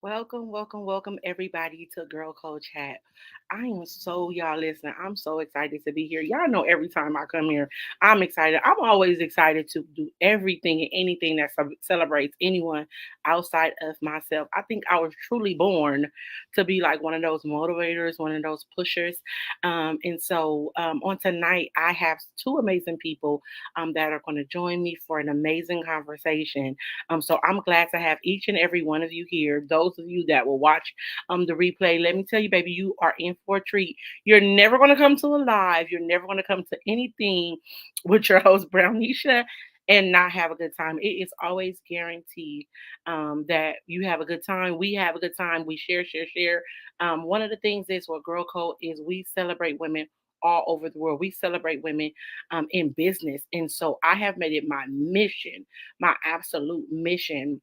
Welcome everybody to Girl Code Chat. I am so y'all listening. I'm so excited to be here. Y'all know every time I come here, I'm excited. I'm always excited to do everything and anything that celebrates anyone outside of myself. I think I was truly born to be like one of those motivators, one of those pushers. And so on tonight, I have two amazing people that are going to join me for an amazing conversation. So I'm glad to have each and every one of you here. Those of you that will watch the replay, let me tell you, baby, you are in for a treat. You're never going to come to a live. You're never going to come to anything with your host, Brownisha, and not have a good time. It is always guaranteed that you have a good time. We have a good time. We share. One of the things is what Girl Code is we celebrate women all over the world. We celebrate women in business. And so I have made it my mission, my absolute mission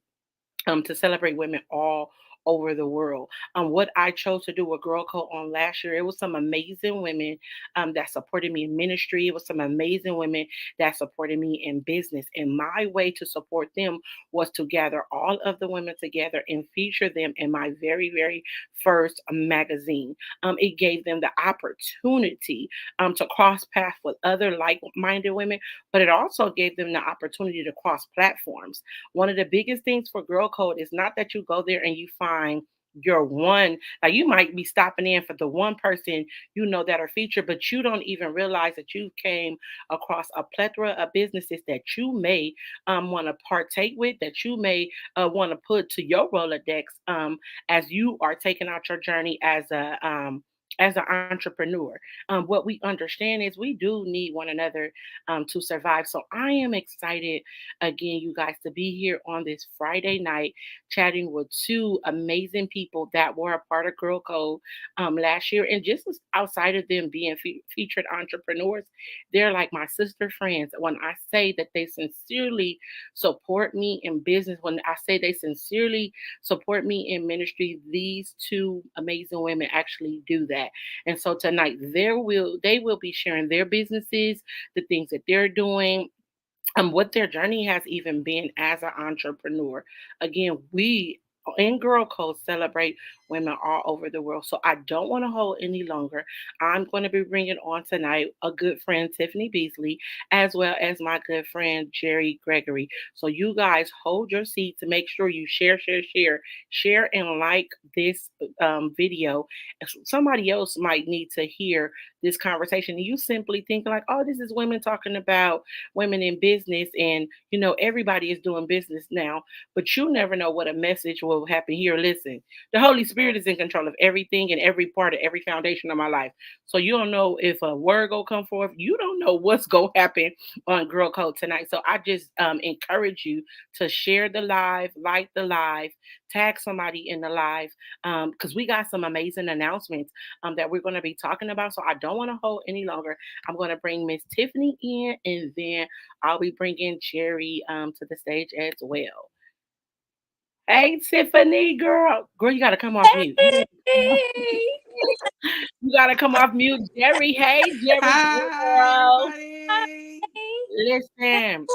to celebrate women all over the world. What I chose to do with Girl Code on last year, it was some amazing women that supported me in ministry. It was some amazing women that supported me in business. And my way to support them was to gather all of the women together and feature them in my very first magazine. It gave them the opportunity to cross paths with other like-minded women, but it also gave them the opportunity to cross platforms. One of the biggest things for Girl Code is not that you go there and you find your one, like you might be stopping in for the one person you know that are featured, but you don't even realize that you came across a plethora of businesses that you may want to partake with, that you may want to put to your Rolodex as you are taking out your journey as an entrepreneur. What we understand is we do need one another to survive. So I am excited again, you guys, to be here on this Friday night chatting with two amazing people that were a part of Girl Code last year. And just outside of them being featured entrepreneurs, they're like my sister friends. When I say that they sincerely support me in business, when I say they sincerely support me in ministry, these two amazing women actually do that. And so tonight they will be sharing their businesses, the things that they're doing, what their journey has even been as an entrepreneur. Again, we in Girl Code celebrate women all over the world. So I don't want to hold any longer. I'm going to be bringing on tonight a good friend, Tiffany Beasley, as well as my good friend, Jerry Gregory. So you guys hold your seat to make sure you share and like this video. Somebody else might need to hear this conversation. And you simply think like, oh, this is women talking about women in business, and everybody is doing business now, but you never know what a message will happen here. Listen, the Holy Spirit is in control of everything and every part of every foundation of my life. So you don't know if a word go come forth. You don't know what's go happen on Girl Code tonight. So I just encourage you to share the live, like the live, tag somebody in the live, because we got some amazing announcements that we're going to be talking about. So I don't want to hold any longer. I'm going to bring Miss Tiffany in, and then I'll be bringing Jerry to the stage as well. Hey, Tiffany, girl, you gotta come off mute. Hey! You gotta come off mute, Jerry. Hey, Jerry, Hi, girl. everybody. Listen,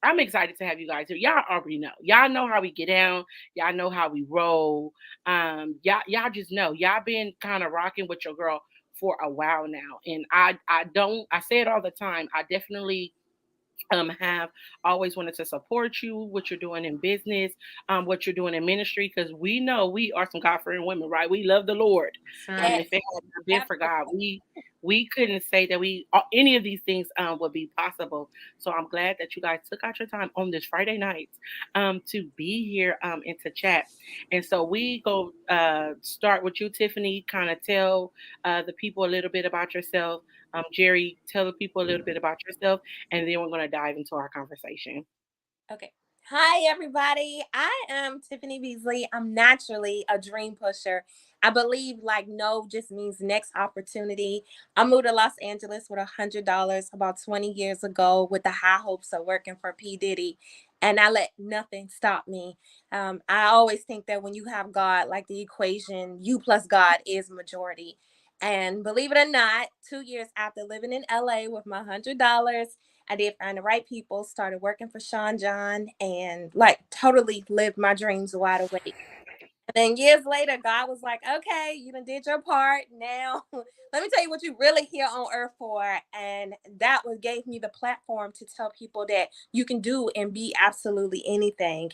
I'm excited to have you guys here. Y'all already know. Y'all know how we get down. Y'all know how we roll. Y'all just know. Y'all been kind of rocking with your girl for a while now, and I don't. I say it all the time. I definitely have always wanted to support you, what you're doing in business, what you're doing in ministry, because we know we are some God-fearing women, right? We love the Lord. That's right. If Yes, it had not been for God, absolutely. we couldn't say that any of these things would be possible. So I'm glad that you guys took out your time on this Friday night to be here and to chat. And so we go start with you, Tiffany. Kind of tell the people a little bit about yourself. Jerry, tell the people a little bit about yourself, and then we're going to dive into our conversation. Okay. Hi, everybody. I am Tiffany Beasley. I'm naturally a dream pusher. I believe like no just means next opportunity. I moved to Los Angeles with $100 about 20 years ago with the high hopes of working for P. Diddy. And I let nothing stop me. I always think that when you have God, like the equation, you plus God is majority. And believe it or not, 2 years after living in LA with my $100, I did find the right people, started working for Sean John, and like totally lived my dreams wide awake. And years later, God was like, okay, you done did your part. Now, let me tell you what you really here on earth for. And that was gave me the platform to tell people that you can do and be absolutely anything.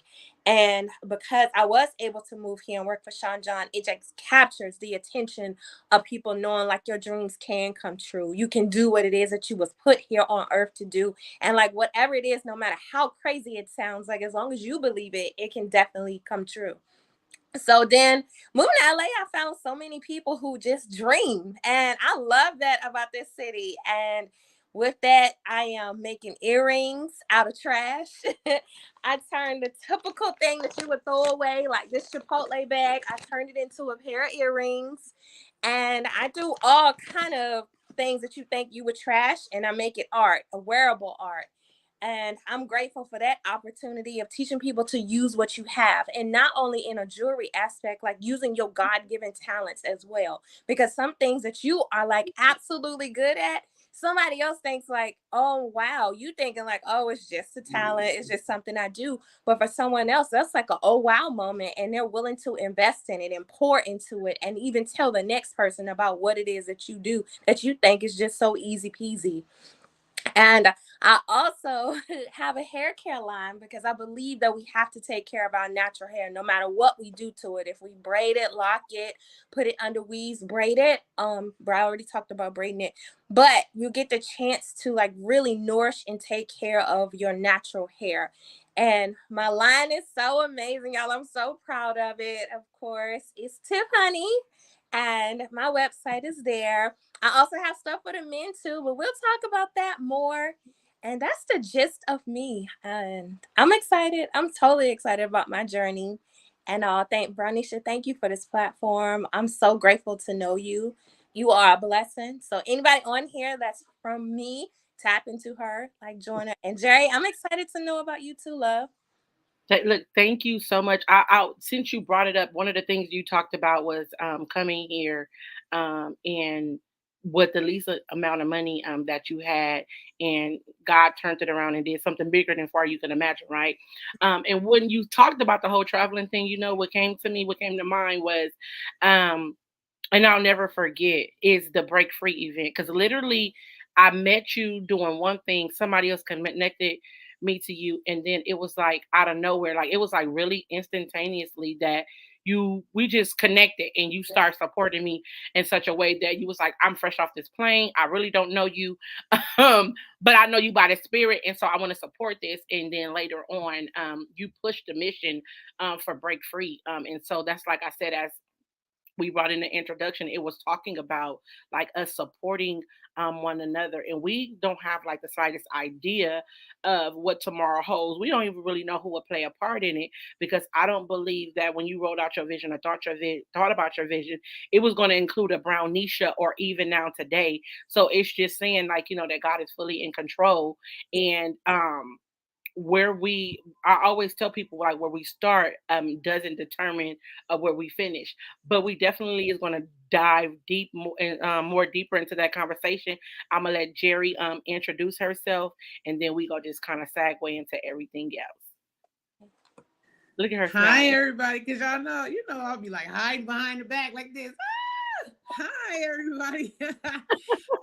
And because I was able to move here and work for Sean John, it just captures the attention of people knowing like your dreams can come true. You can do what it is that you was put here on earth to do. And like whatever it is, no matter how crazy it sounds, like as long as you believe it, it can definitely come true. So then moving to LA, I found so many people who just dream. And I love that about this city. And with that, I am making earrings out of trash. I turned the typical thing that you would throw away, like this Chipotle bag, I turned it into a pair of earrings. And I do all kind of things that you think you would trash, and I make it art, a wearable art. And I'm grateful for that opportunity of teaching people to use what you have. And not only in a jewelry aspect, like using your God given talents as well. Because some things that you are like absolutely good at, somebody else thinks like, oh, wow, you thinking like, oh, it's just a talent. It's just something I do. But for someone else, that's like a oh, wow moment. And they're willing to invest in it and pour into it and even tell the next person about what it is that you do that you think is just so easy peasy. And I also have a hair care line because I believe that we have to take care of our natural hair no matter what we do to it. If we braid it, lock it, put it under weaves, braid it. But I already talked about braiding it. But you get the chance to like really nourish and take care of your natural hair. And my line is so amazing, y'all. I'm so proud of it. Of course, it's Tiffany, and my website is there. I also have stuff for the men too, but we'll talk about that more. And that's the gist of me. And I'm excited. I'm totally excited about my journey. And thank Bronisha, thank you for this platform. I'm so grateful to know you. You are a blessing. So anybody on here that's from me, tap into her, like join her. And Jerry, I'm excited to know about you too, love. Look, thank you so much. Since you brought it up, one of the things you talked about was coming here and with the least amount of money that you had, and God turned it around and did something bigger than far you can imagine, right? And when you talked about the whole traveling thing, what came to me, what came to mind was um, and I'll never forget is the Break Free event, because literally I met you doing one thing, somebody else connected me to you, and then it was like out of nowhere, like it was like really instantaneously that we just connected and you start supporting me in such a way that you was like, I'm fresh off this plane, I really don't know you, but I know you by the spirit, and so I want to support this. And then later on, you pushed the mission for Break Free, and so that's, like I said, as we brought in the introduction, it was talking about like us supporting one another, and we don't have like the slightest idea of what tomorrow holds. We don't even really know who will play a part in it, because I don't believe that when you wrote out your vision or thought about your vision, it was going to include a brownisha or even now today. So it's just saying, like, that God is fully in control. And I always tell people, like, where we start doesn't determine where we finish, but we definitely is going to dive deep more and more deeper into that conversation. I'm gonna let Jerry introduce herself, and then we go just kind of segue into everything else. Look at her Hi, smiling. everybody, because y'all know, I'll be like hiding behind the back like this. Ah! Hi, everybody.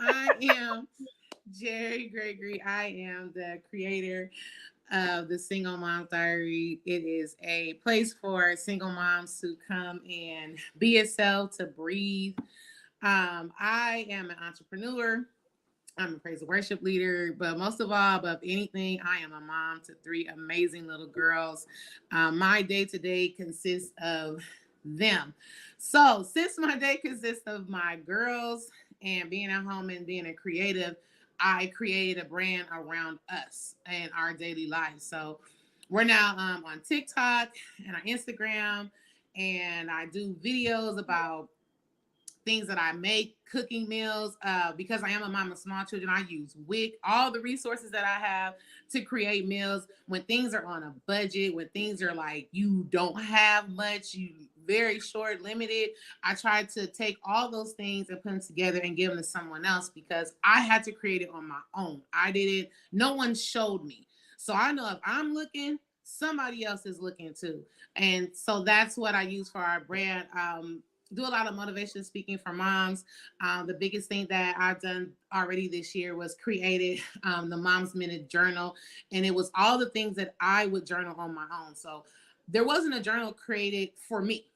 I am Jerry Gregory. I am the creator of the Single Mom Diary. It is a place for single moms to come and be itself, to breathe. I am an entrepreneur. I'm a praise and worship leader, but most of all, above anything, I am a mom to three amazing little girls. My day to day consists of them. So, since my day consists of my girls and being at home and being a creative, I created a brand around us and our daily lives. So, we're now on TikTok and on Instagram, and I do videos about things that I make, cooking meals. Because I am a mom of small children, I use WIC, all the resources that I have to create meals. When things are on a budget, when things are like you don't have much, you very short, limited, I try to take all those things and put them together and give them to someone else, because I had to create it on my own. I didn't, no one showed me. So I know if I'm looking, somebody else is looking too. And so that's what I use for our brand. Do a lot of motivation speaking for moms. The biggest thing that I've done already this year was created the Mom's Minute Journal, and it was all the things that I would journal on my own. So there wasn't a journal created for me.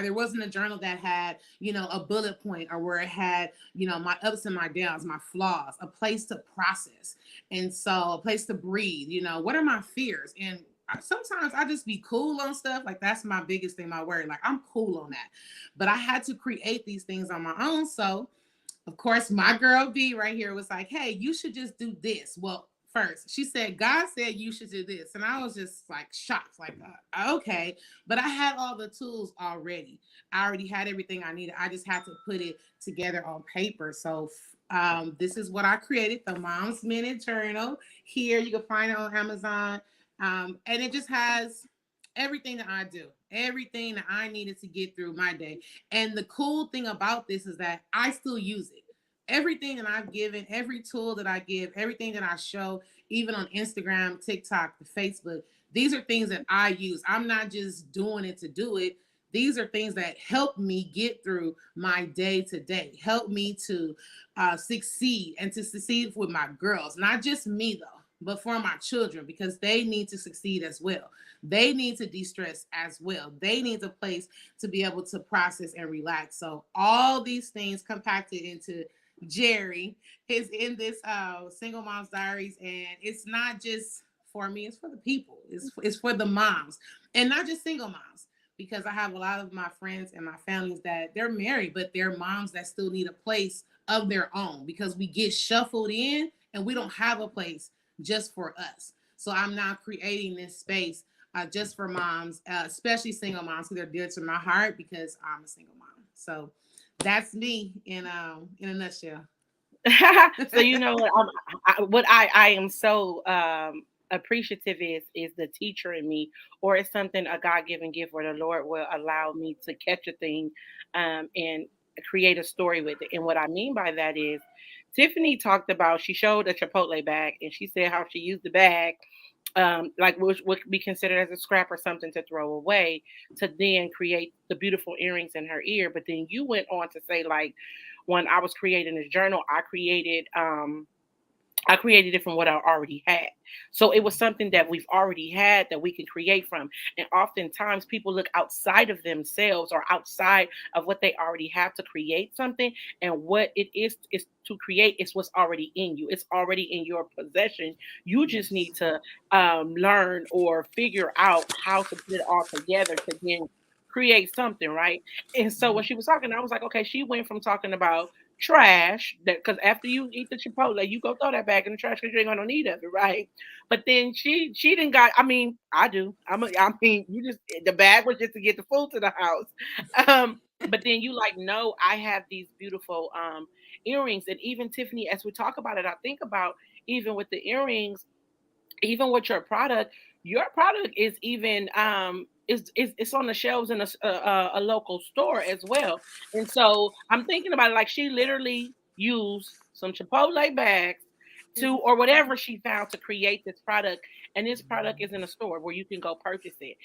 There wasn't a journal that had, a bullet point, or where it had, my ups and my downs, my flaws, a place to process. And so a place to breathe, what are my fears? And sometimes I just be cool on stuff. Like, that's my biggest thing, my word. Like, I'm cool on that. But I had to create these things on my own. So of course, my girl B right here was like, hey, you should just do this. Well, first, she said, God said you should do this. And I was just like shocked, like, okay. But I had all the tools already. I already had everything I needed. I just had to put it together on paper. So this is what I created, the Mom's Minute Journal. Here, you can find it on Amazon. And it just has everything that I do, everything that I needed to get through my day. And the cool thing about this is that I still use it. Everything that I've given, every tool that I give, everything that I show, even on Instagram, TikTok, the Facebook, these are things that I use. I'm not just doing it to do it. These are things that help me get through my day to day, help me to succeed, and to succeed with my girls, not just me though, but for my children, because they need to succeed as well. They need to de-stress as well. They need a place to be able to process and relax. So all these things compacted into JERI is in this Single Moms Diaries. And it's not just for me, it's for the people. It's for the moms, and not just single moms, because I have a lot of my friends and my families that they're married, but they're moms that still need a place of their own, because we get shuffled in and we don't have a place just for us. So I'm now creating this space just for moms, especially single moms, who are dear to my heart, because I'm a single mom. So that's me in a nutshell. So you know what, I am so appreciative is the teacher in me, or it's something, a God-given gift where the Lord will allow me to catch a thing and create a story with it. And what I mean by that is, Tiffany talked about, she showed a Chipotle bag, and she said how she used the bag, like which would be considered as a scrap or something to throw away, to then create the beautiful earrings in her ear. But then you went on to say, like, when I was creating this journal, I created it from what I already had. So it was something that we've already had that we can create from. And oftentimes people look outside of themselves or outside of what they already have to create something. And what it is to create is what's already in you. It's already in your possession. You just Yes. need to learn or figure out how to put it all together to then create something, right? And so when she was talking, I was like, okay, she went from talking about trash, that because after you eat the Chipotle, you go throw that back in the trash because you ain't gonna need of it, right? But then she didn't got. I mean, I do. I mean, you just, the bag was just to get the food to the house. But then you like, no, I have these beautiful earrings, and even Tiffany, as we talk about it, I think about even with the earrings, even with your product is even is it's on the shelves in a local store as well. And so I'm thinking about it, like she literally used some Chipotle bags to, or whatever she found, to create this product. And this product is in a store where you can go purchase it.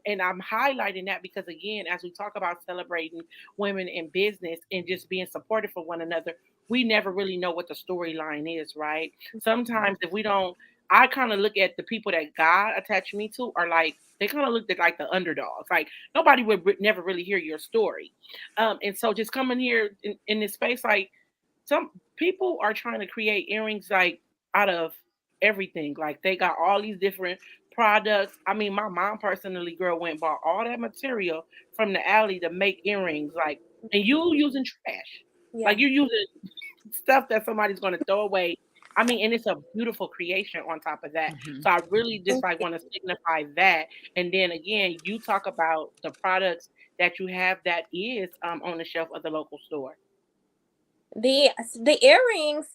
And I'm highlighting that because, again, as we talk about celebrating women in business and just being supportive for one another, we never really know what the storyline is, right? Sometimes if we don't, I kind of look at the people that God attached me to are like, they kind of looked at like the underdogs. Like nobody would never really hear your story. And so just coming here in this space, like some people are trying to create earrings like out of everything. Like they got all these different products. I mean, my mom personally, girl, went and bought all that material from the alley to make earrings. Like, and you using trash. Like Yeah. you using stuff that somebody's going to throw away. I mean, and it's a beautiful creation on top of that. Mm-hmm. So I really just Thank like you. want to signify that. And then again, you talk about the products that you have that is on the shelf of the local store. The earrings,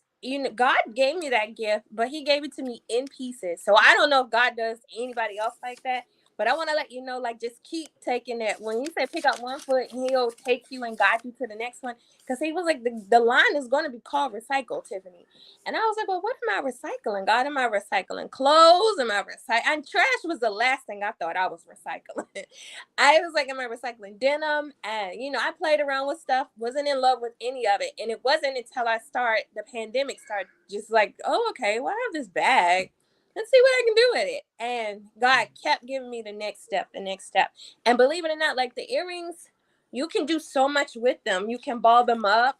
God gave me that gift, but he gave it to me in pieces. So I don't know if God does anybody else like that, But I want to let you know, like, just keep taking it. When you say pick up one foot, he'll take you and guide you to the next one. Because he was like, the line is going to be called recycle, Tiffany. And I was like, well, what am I recycling? God, am I recycling clothes? Am I recycling? And trash was the last thing I thought I was recycling. I was like, am I recycling denim? And, I played around with stuff, wasn't in love with any of it. And it wasn't until the pandemic started, just like, oh, okay, well, I have this bag. Let's see what I can do with it. And God kept giving me the next step, the next step. And believe it or not, like the earrings, you can do so much with them. You can ball them up.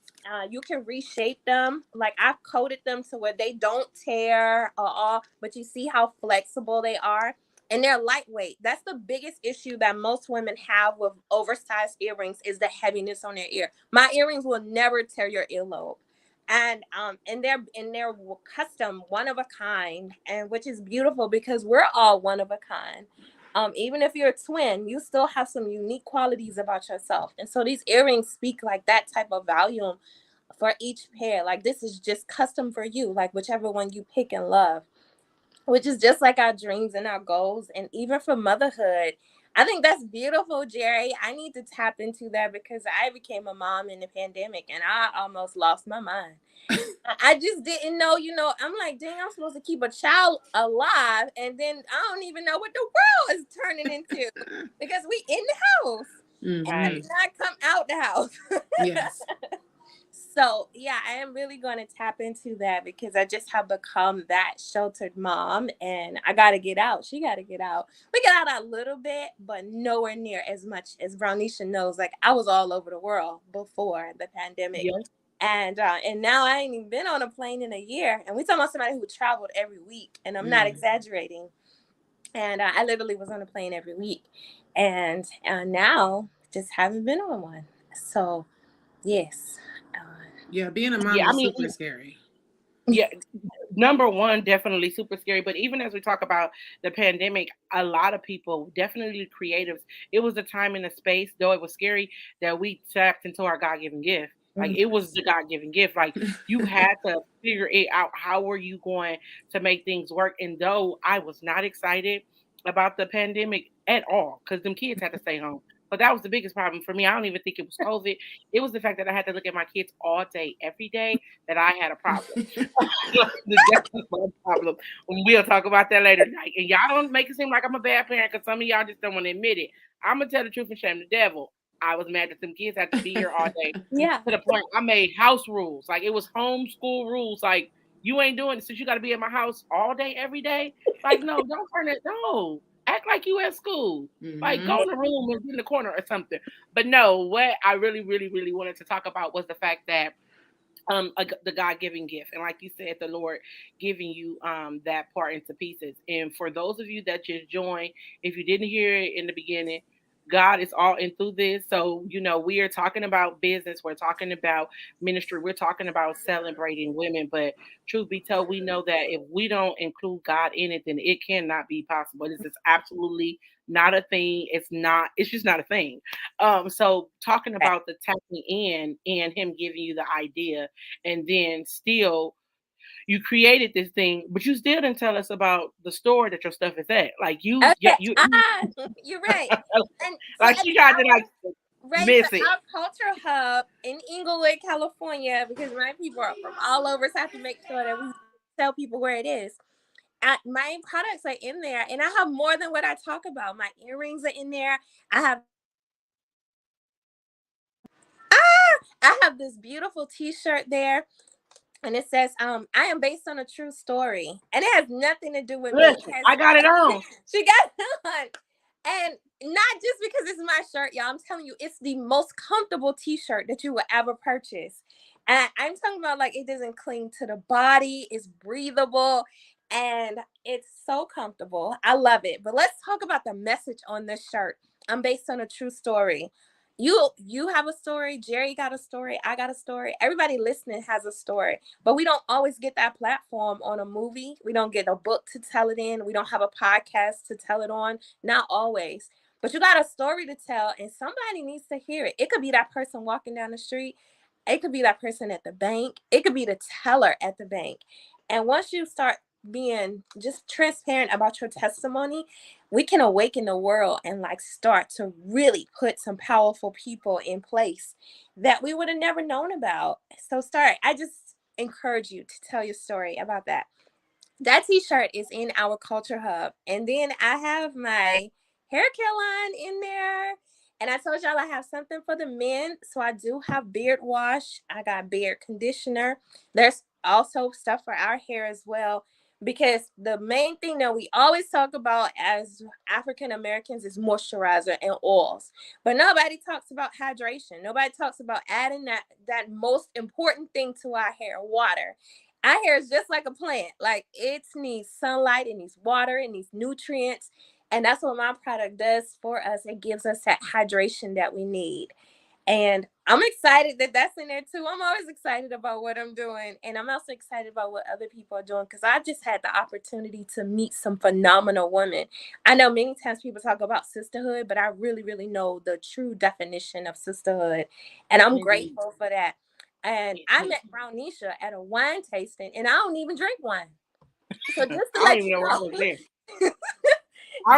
You can reshape them. Like I've coated them to where they don't tear or all, but you see how flexible they are. And they're lightweight. That's the biggest issue that most women have with oversized earrings is the heaviness on their ear. My earrings will never tear your earlobe. And they're custom, one of a kind, and which is beautiful because we're all one of a kind. Even if you're a twin, you still have some unique qualities about yourself. And so these earrings speak like that type of volume for each pair. Like this is just custom for you, like whichever one you pick and love, which is just like our dreams and our goals. And even for motherhood, I think that's beautiful, Jerry. I need to tap into that because I became a mom in the pandemic and I almost lost my mind. I just didn't know, I'm like, dang, I'm supposed to keep a child alive. And then I don't even know what the world is turning into because we in the house and I Mm-hmm. did not come out the house. Yes. So, yeah, I am really going to tap into that because I just have become that sheltered mom and I got to get out. She got to get out. We get out a little bit, but nowhere near as much as Brownisha knows. Like, I was all over the world before the pandemic. Yeah. And now I ain't even been on a plane in a year. And we talking about somebody who traveled every week. And I'm not exaggerating. And I literally was on a plane every week. And now just haven't been on one. So, yes. Yeah, being a mom Yeah. I is mean, super scary. yeah. Number one, definitely super scary. But even as we talk about the pandemic, a lot of people, definitely creatives, it was a time and a space, though it was scary, that we tapped into our God given gift. Like Mhm. it was the God given gift. Like you had to figure it out. How were you going to make things work? And though I was not excited about the pandemic at all, because them kids had to stay home. But that was the biggest problem for me. I don't even think it was COVID. It was the fact that I had to look at my kids all day, every day, that I had a problem. That's my problem. We'll talk about that later. Like, and y'all don't make it seem like I'm a bad parent because some of y'all just don't want to admit it. I'm gonna tell the truth and shame the devil. I was mad that some kids had to be here all day Yeah. to the point I made house rules. Like it was homeschool rules. Like you ain't doing it since you got to be in my house all day, every day. Like no, don't turn it. No, act like you at school. Like Mm-hmm. go in the room and be in the corner or something. But no, what I really, really, really wanted to talk about was the fact that the God-given gift, and like you said, the Lord giving you that part into pieces. And for those of you that just joined, if you didn't hear it in the beginning, God is all in through this. So we are talking about business, we're talking about ministry, we're talking about celebrating women. But truth be told, we know that if we don't include God in it, then it cannot be possible. This is absolutely not a thing. It's just not a thing. So talking about the tapping in and him giving you the idea, and then still you created this thing, but you still didn't tell us about the store that your stuff is at. Like Okay. you You're right. And so like she tried to like right. So miss it. our culture hub in Inglewood, California, because my people are from all over, so I have to make sure that we tell people where it is. My products are in there, and I have more than what I talk about. My earrings are in there. I have I have this beautiful T-shirt there, and it says, "I am based on a true story," and it has nothing to do with me. Listen, I got it on. She got it on. And not just because it's my shirt, y'all. I'm telling you, it's the most comfortable T-shirt that you will ever purchase. And I'm talking about like it doesn't cling to the body, it's breathable, and it's so comfortable. I love it. But let's talk about the message on this shirt. I'm based on a true story. You have a story, Jerry got a story, I got a story. Everybody listening has a story. But we don't always get that platform on a movie. We don't get a book to tell it in. We don't have a podcast to tell it on. Not always. But you got a story to tell, and somebody needs to hear it. It could be that person walking down the street. It could be that person at the bank. It could be the teller at the bank. And once you start being just transparent about your testimony, we can awaken the world and like start to really put some powerful people in place that we would have never known about. So start. I just encourage you to tell your story about that. That t-shirt is in our culture hub. And then I have my hair care line in there. And I told y'all I have something for the men. So I do have beard wash. I got beard conditioner. There's also stuff for our hair as well. Because the main thing that we always talk about as African Americans is moisturizer and oils. But nobody talks about hydration. Nobody talks about adding that most important thing to our hair, water. Our hair is just like a plant. Like it needs sunlight, it needs water, it needs nutrients. And that's what my product does for us. It gives us that hydration that we need. And I'm excited that that's in there too. I'm always excited about what I'm doing. And I'm also excited about what other people are doing because I just had the opportunity to meet some phenomenal women. I know many times people talk about sisterhood, but I really, really know the true definition of sisterhood. And I'm grateful for that. And I met Brownisha at a wine tasting, and I don't even drink wine. So just to I don't let even you know I know, was there.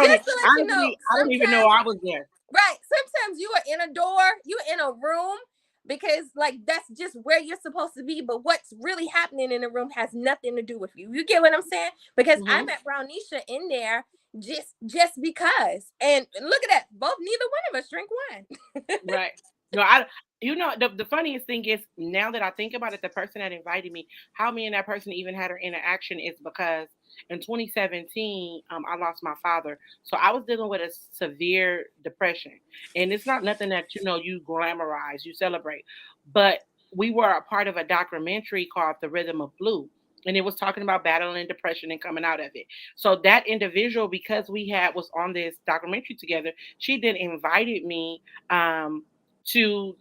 just to let you know, I don't even know sometimes, I was there. right? Sometimes you are in a door, you're in a room because like that's just where you're supposed to be. But what's really happening in the room has nothing to do with you. You get what I'm saying? Because I Hmm. met Brownisha in there just because. And look at that, both neither one of us drink wine. Right. No, I. You know, the funniest thing is now that I think about it, the person that invited me, how me and that person even had an interaction is because in 2017, I lost my father, so I was dealing with a severe depression, and it's not nothing that you glamorize, you celebrate, but we were a part of a documentary called The Rhythm of Blue. And it was talking about battling depression and coming out of it. So that individual, because we had was on this documentary together, she then invited me to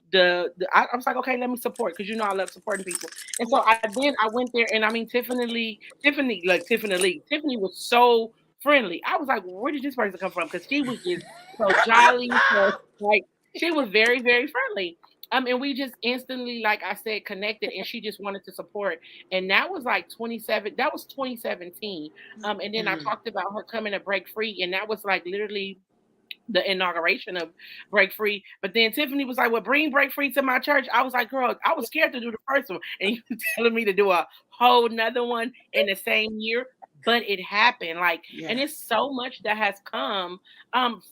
I was like, okay, let me support because I love supporting people. And so I went there, and I mean Tiffany was so friendly. I was like, where did this person come from? Because she was just so jolly, so like she was very very friendly. And we just instantly, like I said, connected, and she just wanted to support. And that was like 27. That was 2017. And then I Mm. talked about her coming to Break Free, and that was like literally the inauguration of Break Free. But then Tiffany was like, well, bring Break Free to my church. I was like, girl, I was scared to do the first one. And you telling me to do a whole nother one in the same year. But it happened. Like, and Yeah. it's so much that has come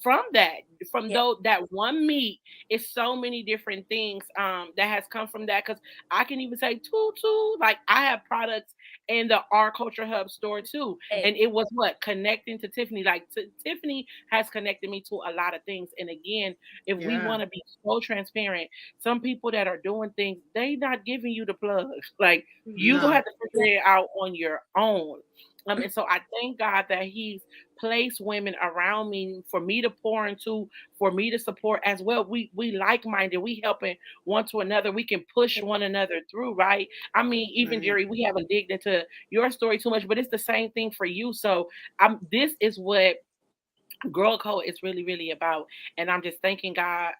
from that, from Yeah. though that one meet. It's so many different things that has come from that. Cause I can even say too, like I have products in the Our Culture Hub store too. And it was what connecting to Tiffany. Like Tiffany has connected me to a lot of things. And again, if we Yeah. want to be so transparent, some people that are doing things, they not giving you the plugs. Like you gonna No. have to figure it out on your own. And so I thank God that He's placed women around me for me to pour into, for me to support as well. We like minded. We helping one to another. We can push one another through, right? I mean, even Right. Jerry, we haven't digged into your story too much, but it's the same thing for you. So this is what Girl Code is really, really about. And I'm just thanking God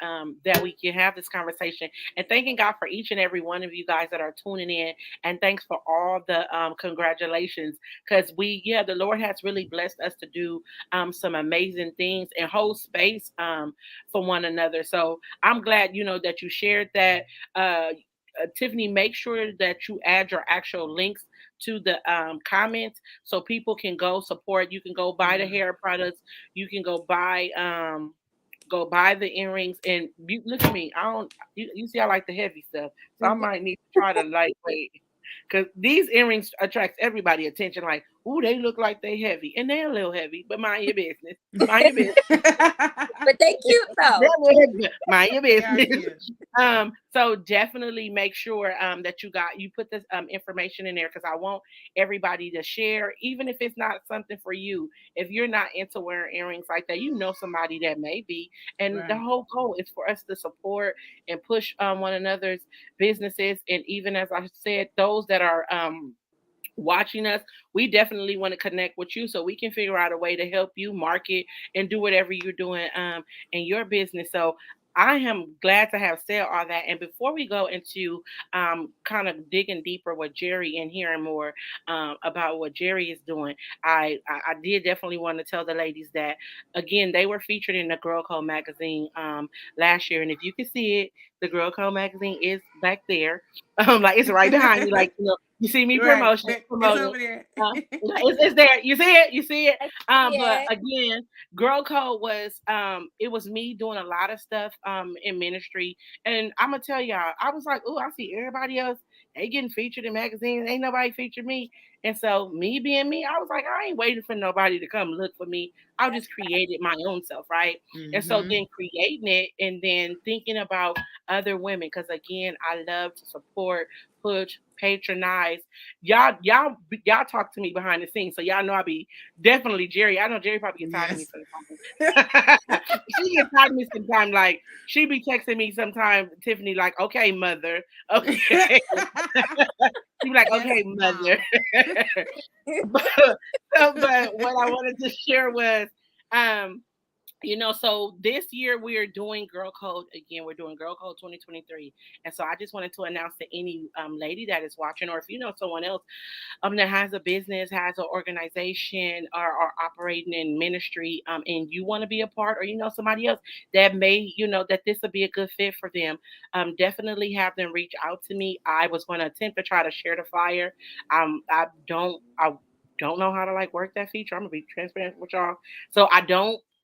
that we can have this conversation, and thanking God for each and every one of you guys that are tuning in. And thanks for all the congratulations, because the Lord has really blessed us to do some amazing things and hold space for one another. So I'm glad, that you shared that. Tiffany, make sure that you add your actual links to the comments so people can go support. You can go buy the Yeah. hair products, you can go buy the earrings. And look at me, I don't you see I like the heavy stuff, so I might need to try the lightweight, because these earrings attracts everybody attention. Like, ooh, they look like they heavy, and they're a little heavy, but mind your business. Mind your business. But they cute though. Mind your They are business. cute. So definitely make sure that you put this information in there, because I want everybody to share, even if it's not something for you. If you're not into wearing earrings like that, somebody that may be. And the Right. whole goal is for us to support and push one another's businesses. And even as I said, those that are watching us, we definitely want to connect with you so we can figure out a way to help you market and do whatever you're doing in your business. So I am glad to have said all that. And before we go into kind of digging deeper with Jerry and hearing more about what Jerry is doing, I did definitely want to tell the ladies that, again, they were featured in the Girl Code magazine last year. And if you can see it, the Girl Code magazine is back there. Like it's right behind you. Like, you see me Right. It's promoting. over there. It's there. You see it. You see it. But Yeah. again, Girl Code was it was me doing a lot of stuff in ministry. And I'm gonna tell y'all, I was like, oh, I see everybody else, they getting featured in magazines. Ain't nobody featured me. And so me being me, I was like, I ain't waiting for nobody to come look for me. I'll just create it my own self, right? And so Mm-hmm. then creating it and then thinking about other women, because again, I love to support, push, patronize. Y'all talk to me behind the scenes, so y'all know I be definitely Jerry. I know Jerry probably get tired of me Yes. sometimes. She gets tired of me sometimes. Like she be texting me sometimes, Tiffany, like, okay, mother, okay. She be like, Yes, okay, mother. mom. but, but what I wanted to share was, um, so this year we are doing Girl Code again. We're doing Girl Code 2023, and so I just wanted to announce to any lady that is watching, or if you know someone else that has a business, has an organization, or operating in ministry, and you want to be a part, or you know somebody else that may, that this will be a good fit for them, definitely have them reach out to me. I was going to attempt to try to share the flyer. I don't know how to like work that feature. I'm gonna be transparent with y'all. So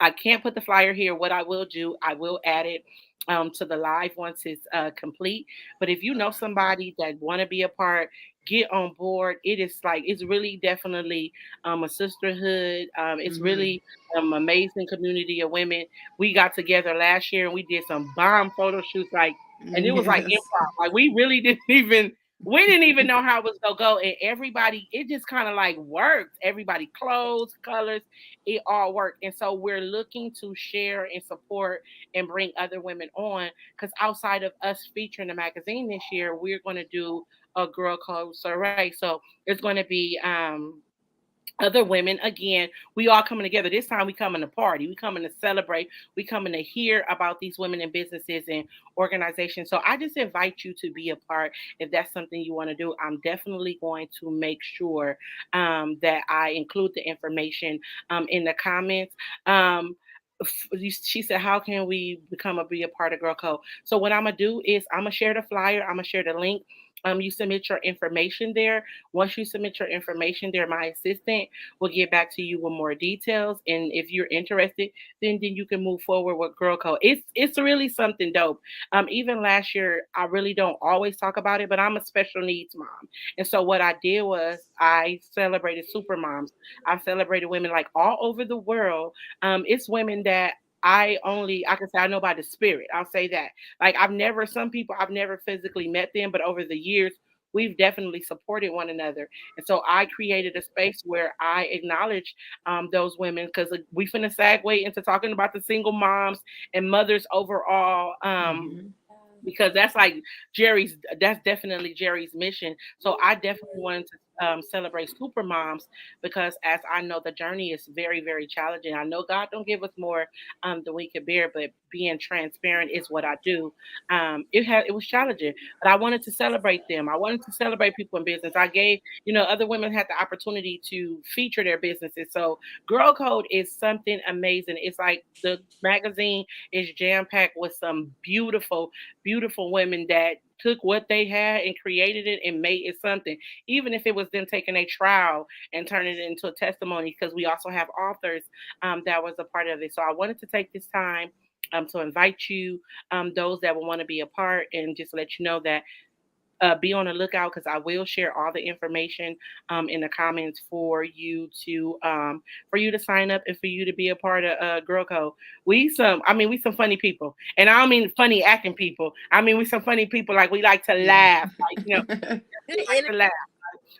I can't put the flyer here. What I will do, I will add it to the live once it's complete. But if you know somebody that want to be a part, get on board. It is like it's really definitely a sisterhood. It's Mm-hmm. really amazing community of women. We got together last year and we did some bomb photo shoots, like, and it was like Yes. improv. Like we didn't even know how it was gonna go, and everybody, it just kind of like worked. Everybody, clothes, colors, it all worked. And so we're looking to share and support and bring other women on, because outside of us featuring the magazine this year, we're going to do a girl code survey. So it's going to be other women. Again, we all coming together. This time we coming to party, we coming to celebrate, we coming to hear about these women in businesses and organizations. So I just invite you to be a part. If that's something you want to do, I'm definitely going to make sure that I include the information in the comments. She said, how can we be a part of Girl Code? So what I'm gonna do is I'm gonna share the flyer, I'm gonna share the link. You submit your information there. Once you submit your information there, my assistant will get back to you with more details. And if you're interested, then you can move forward with Girl Code. It's really something dope. Even last year, I really don't always talk about it, but I'm a special needs mom. And so what I did was I celebrated super moms. I celebrated women like all over the world. It's women that I can say I know by the spirit. I'll say that. Like some people I've never physically met them, but over the years we've definitely supported one another. And so I created a space where I acknowledge those women, because we finna segue into talking about the single moms and mothers overall. Mm-hmm. Because that's definitely Jerry's mission. So I definitely wanted to celebrate super moms, because as I know, the journey is very, very challenging. I know God don't give us more than we can bear, but being transparent is what I do. It was challenging, but I wanted to celebrate them. I wanted to celebrate people in business. I gave, other women had the opportunity to feature their businesses. So Girl Code is something amazing. It's like the magazine is jam packed with some beautiful, beautiful women that took what they had and created it and made it something. Even if it was them taking a trial and turning it into a testimony, because we also have authors that was a part of it. So I wanted to take this time to invite you, those that will want to be a part, and just let you know that be on the lookout, because I will share all the information in the comments for you to sign up and for you to be a part of Girl Code. We some funny people, and I don't mean funny acting people. I mean we some funny people. Like we like to Yeah. laugh, like we Good like energy. to laugh.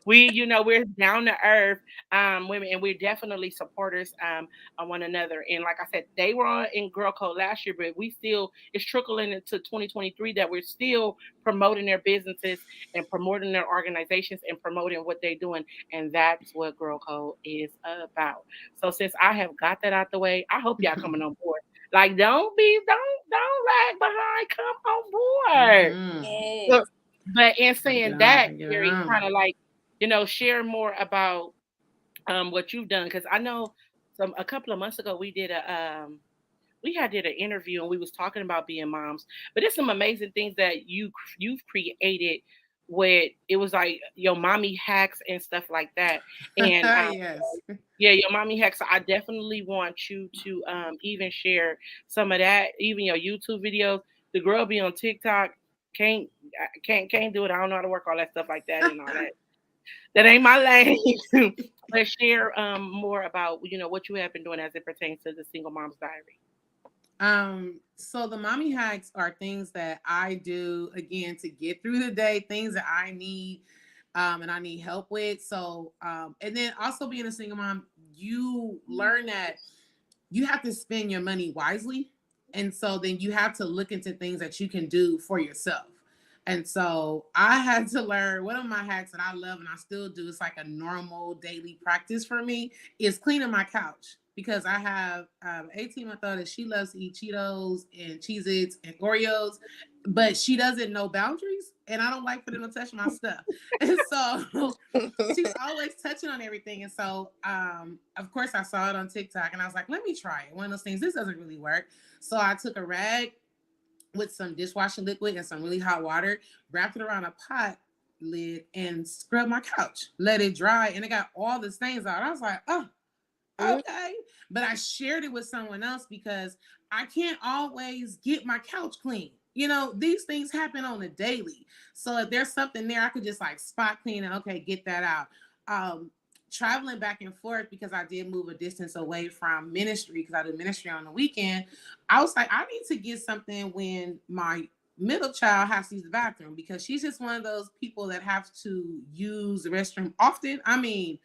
We're down to earth women, and we're definitely supporters on one another. And like I said, they were in Girl Code last year, but it's trickling into 2023 that we're still promoting their businesses and promoting their organizations and promoting what they're doing. And that's what Girl Code is about. So since I have got that out the way, I hope y'all coming on board. Like, don't lag behind. Come on board. So, Yes. but in Gotta get saying on. that, Gotta get Gary, on. kind of like, share more about what you've done, because I know a couple of months ago we had did an interview and we was talking about being moms, but it's some amazing things that you've created with, it was like your mommy hacks and stuff like that. And Yes. yeah, your mommy hacks. I definitely want you to even share some of that, even your YouTube videos. The girl be on TikTok, can't can't do it. I don't know how to work all that stuff like that and all that. That ain't my lane. But share more about what you have been doing as it pertains to the Single Mom's Diary. So the mommy hacks are things that I do again to get through the day, things that I need and I need help with. So and then also being a single mom, you learn that you have to spend your money wisely. And so then you have to look into things that you can do for yourself. And so I had to learn one of my hacks that I love and I still do. It's like a normal daily practice for me is cleaning my couch because I have 18-month-old and she loves to eat Cheetos and Cheez-Its and Oreos, but she doesn't know boundaries and I don't like for them to touch my stuff. And so she's always touching on everything. And so, of course, I saw it on TikTok and I was like, let me try it. One of those things, this doesn't really work. So I took a rag with some dishwashing liquid and some really hot water, wrapped it around a pot lid and scrubbed my couch, let it dry. And it got all the stains out. I was like, oh, okay. But I shared it with someone else because I can't always get my couch clean. These things happen on a daily. So if there's something there, I could just like spot clean and okay, get that out. Um, Traveling back and forth because I did move a distance away from ministry because I do ministry on the weekend. I was like, I need to get something when my middle child has to use the bathroom because she's just one of those people that have to use the restroom often. I mean,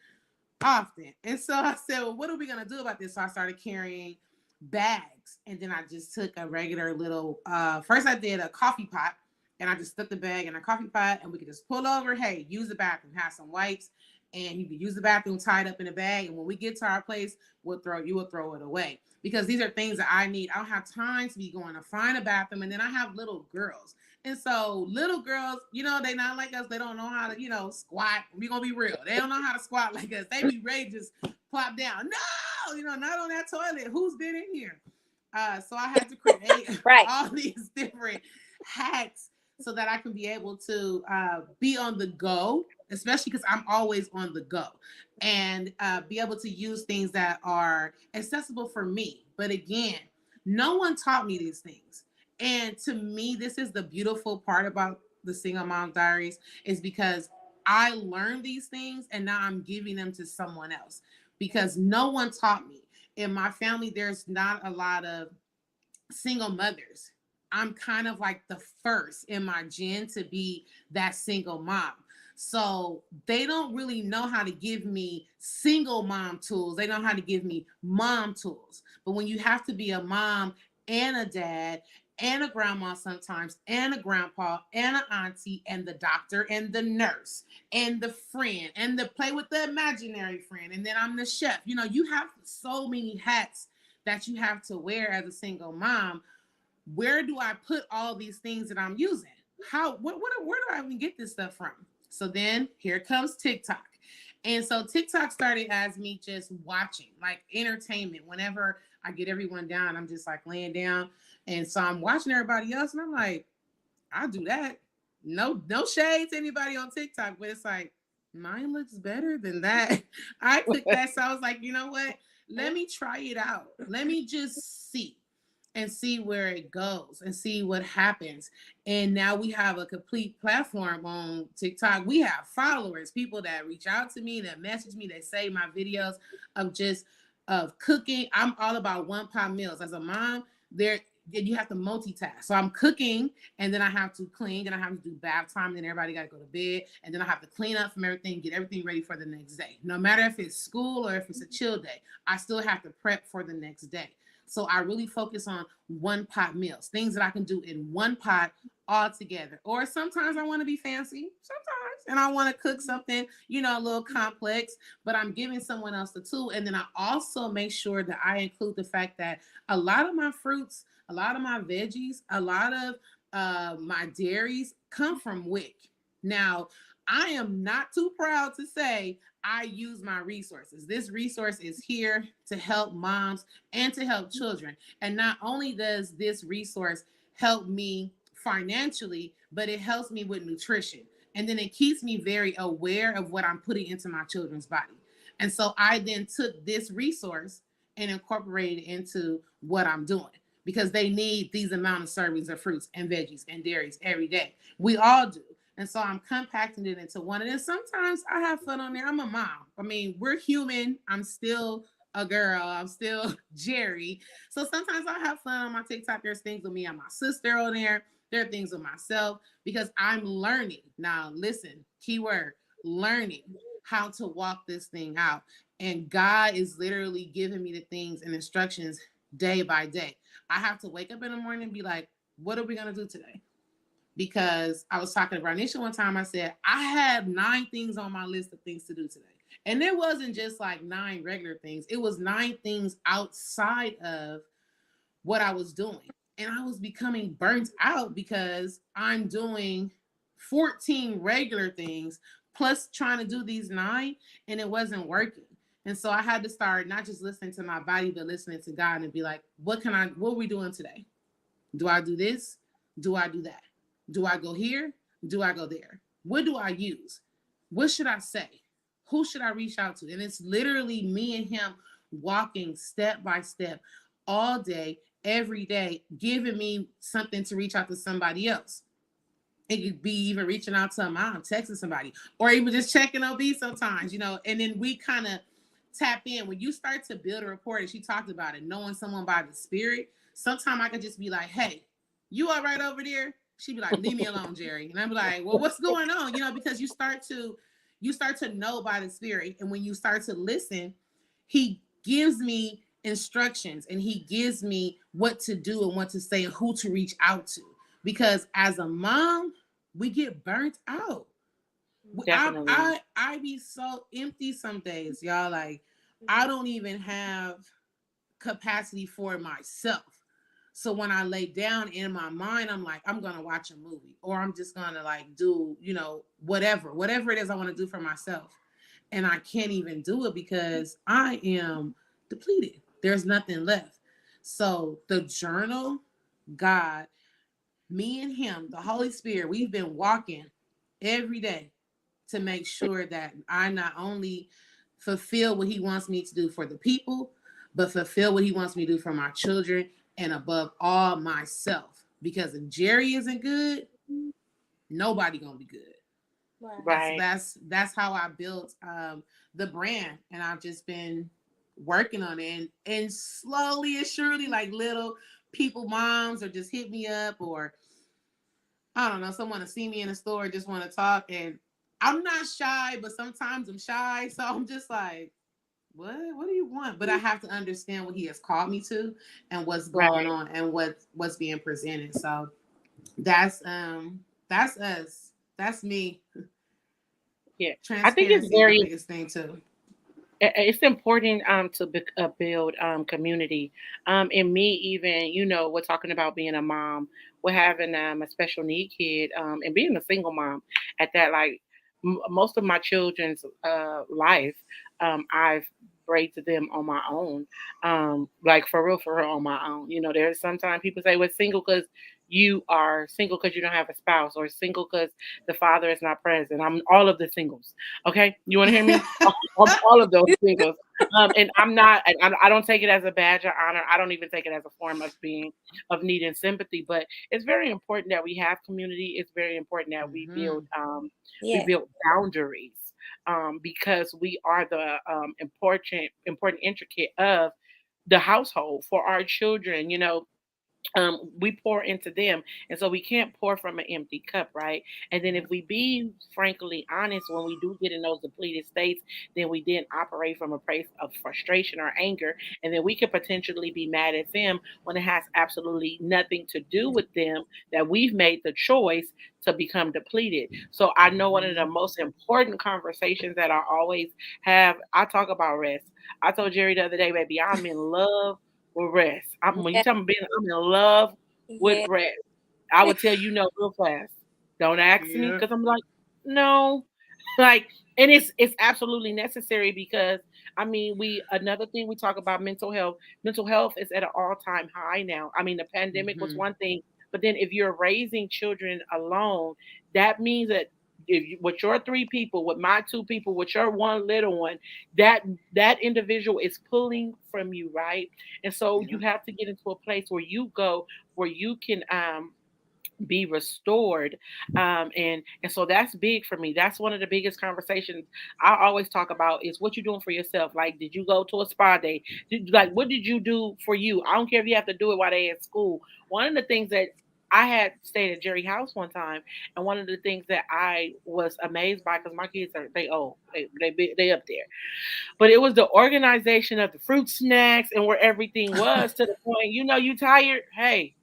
often. And so I said, well, what are we going to do about this? So I started carrying bags. And then I just took a regular little, first I did a coffee pot and I just stuck the bag in a coffee pot and we could just pull over. Hey, use the bathroom, have some wipes and you can use the bathroom tied up in a bag. And when we get to our place, you will throw it away because these are things that I need. I don't have time to be going to find a bathroom. And then I have little girls. And so little girls, they not like us. They don't know how to, squat. We're going to be real. They don't know how to squat like us. They be ready to just plop down. No, not on that toilet. Who's been in here? So I had to create Right. all these different hacks so that I can be able to be on the go, especially because I'm always on the go, and be able to use things that are accessible for me. But again, no one taught me these things. And to me, this is the beautiful part about the Single Mom Diaries is because I learned these things and now I'm giving them to someone else because no one taught me. In my family, there's not a lot of single mothers. I'm kind of like the first in my gen to be that single mom. So they don't really know how to give me single mom tools. They know how to give me mom tools. But when you have to be a mom and a dad and a grandma sometimes and a grandpa and an auntie and the doctor and the nurse and the friend and the play with the imaginary friend and then I'm the chef. You have so many hats that you have to wear as a single mom. Where do I put all these things that I'm using? Where do I even get this stuff from? So then here comes TikTok. And so TikTok started as me just watching, like entertainment. Whenever I get everyone down, I'm just like laying down. And so I'm watching everybody else and I'm like, I'll do that. No shade to anybody on TikTok, but it's like, mine looks better than that. I took that. So I was like, you know what? Let me try it out. Let me just see and see where it goes and see what happens. And now we have a complete platform on TikTok. We have followers, people that reach out to me, that message me, that say my videos of cooking. I'm all about one pot meals. As a mom, you have to multitask. So I'm cooking and then I have to clean, then I have to do bath time, then everybody got to go to bed, and then I have to clean up from everything, get everything ready for the next day. No matter if it's school or if it's a chill day, I still have to prep for the next day. So I really focus on one pot meals, things that I can do in one pot all together. Or sometimes I want to be fancy, sometimes, and I want to cook something, a little complex, but I'm giving someone else the tool. And then I also make sure that I include the fact that a lot of my fruits, A lot of my veggies, a lot of my dairies come from WIC. Now, I am not too proud to say I use my resources. This resource is here to help moms and to help children. And not only does this resource help me financially, but it helps me with nutrition. And then it keeps me very aware of what I'm putting into my children's body. And so I then took this resource and incorporated it into what I'm doing because they need these amount of servings of fruits and veggies and dairies every day. We all do. And so I'm compacting it into one. And then sometimes I have fun on there. I'm a mom. I mean, we're human. I'm still a girl. I'm still Jerry. So sometimes I have fun on my TikTok. There's things with me and my sister on there. There are things with myself because I'm learning. Now, listen, keyword, learning how to walk this thing out. And God is literally giving me the things and instructions day by day. I have to wake up in the morning and be like, what are we going to do today? Because I was talking to Ranisha one time. I said, I had 9 things on my list of things to do today. And it wasn't just like 9 regular things. It was 9 things outside of what I was doing. And I was becoming burnt out because I'm doing 14 regular things plus trying to do these 9 and it wasn't working. And so I had to start not just listening to my body, but listening to God and be like, what are we doing today? Do I do this? Do I do that? Do I go here? Do I go there? What do I use? What should I say? Who should I reach out to? And it's literally me and him walking step by step all day, every day, giving me something to reach out to somebody else. It could be even reaching out to a mom, texting somebody, or even just checking OB sometimes, and then we kind of tap in. When you start to build a rapport, and she talked about it, knowing someone by the spirit, sometimes I could just be like, hey, you all right over there? She'd be like, leave me alone, Jerry. And I'd be like, well, what's going on? Because you start to know by the spirit. And when you start to listen, he gives me instructions and he gives me what to do and what to say and who to reach out to. Because as a mom, we get burnt out. Definitely. I be so empty some days, y'all. Like, I don't even have capacity for myself. So when I lay down in my mind, I'm like, I'm gonna watch a movie, or I'm just gonna like do, whatever it is I want to do for myself. And I can't even do it because I am depleted. There's nothing left. So the journal, God, me and him, the Holy Spirit, we've been walking every day to make sure that I not only fulfill what he wants me to do for the people, but fulfill what he wants me to do for my children and above all myself. Because if Jerry isn't good, nobody gonna be good. Right. So that's how I built the brand, and I've just been working on it, and slowly and surely, like little people, moms, or just hit me up, or I don't know, someone to see me in the store, just want to talk, and I'm not shy, but sometimes I'm shy, so I'm just like, what do you want? But I have to understand what he has called me to and what's going Right. on and what's being presented. So that's us. That's me. Yeah. I think it's Transparency is the very biggest thing too. it's important to build community. And me even, we're talking about being a mom, we're having a special need kid, and being a single mom at that. Like most of my children's life, I've raised them on my own, like for real on my own. There's sometimes people say we're single because you are single because you don't have a spouse, or single because the father is not present. I'm all of the singles. Okay, you want to hear me? All of those singles. And I'm not, I don't take it as a badge of honor. I don't even take it as a form of needing sympathy. But it's very important that we have community. It's very important that Mm-hmm. we Yeah. build boundaries, because we are the important intricate of the household for our children. We pour into them, and so we can't pour from an empty cup, right? And then if we be frankly honest, when we do get in those depleted states, then we then operate from a place of frustration or anger, and then we could potentially be mad at them when it has absolutely nothing to do with them, that we've made the choice to become depleted. So I know one of the Mm-hmm. most important conversations that I always have, I talk about rest. I told Jerry the other day, baby, I'm in love with rest. When you Yeah, tell me being, I'm in love with yeah, rest. I would tell you no real fast. Don't ask me Yeah. because I'm like, no, like, and it's absolutely necessary because I mean, we another thing we talk about mental health. Mental health is at an all time high now. I mean, the pandemic was Mm-hmm. one thing, but then if you're raising children alone, that means that if you, with your three people, with my two people, with your one little one, that that individual is pulling from you, right? And so Yeah. you have to get into a place where you go where you can be restored, and so that's big for me. That's one of the biggest conversations I always talk about is what you're doing for yourself. Like, did you go to a spa day? Like, what did you do for you? I don't care if you have to do it while they at school. One of the things that I had stayed at Jerry house one time, and one of the things that I was amazed by, because my kids are they old, they up there, but it was the organization of the fruit snacks and where everything was, to the point, you tired, hey,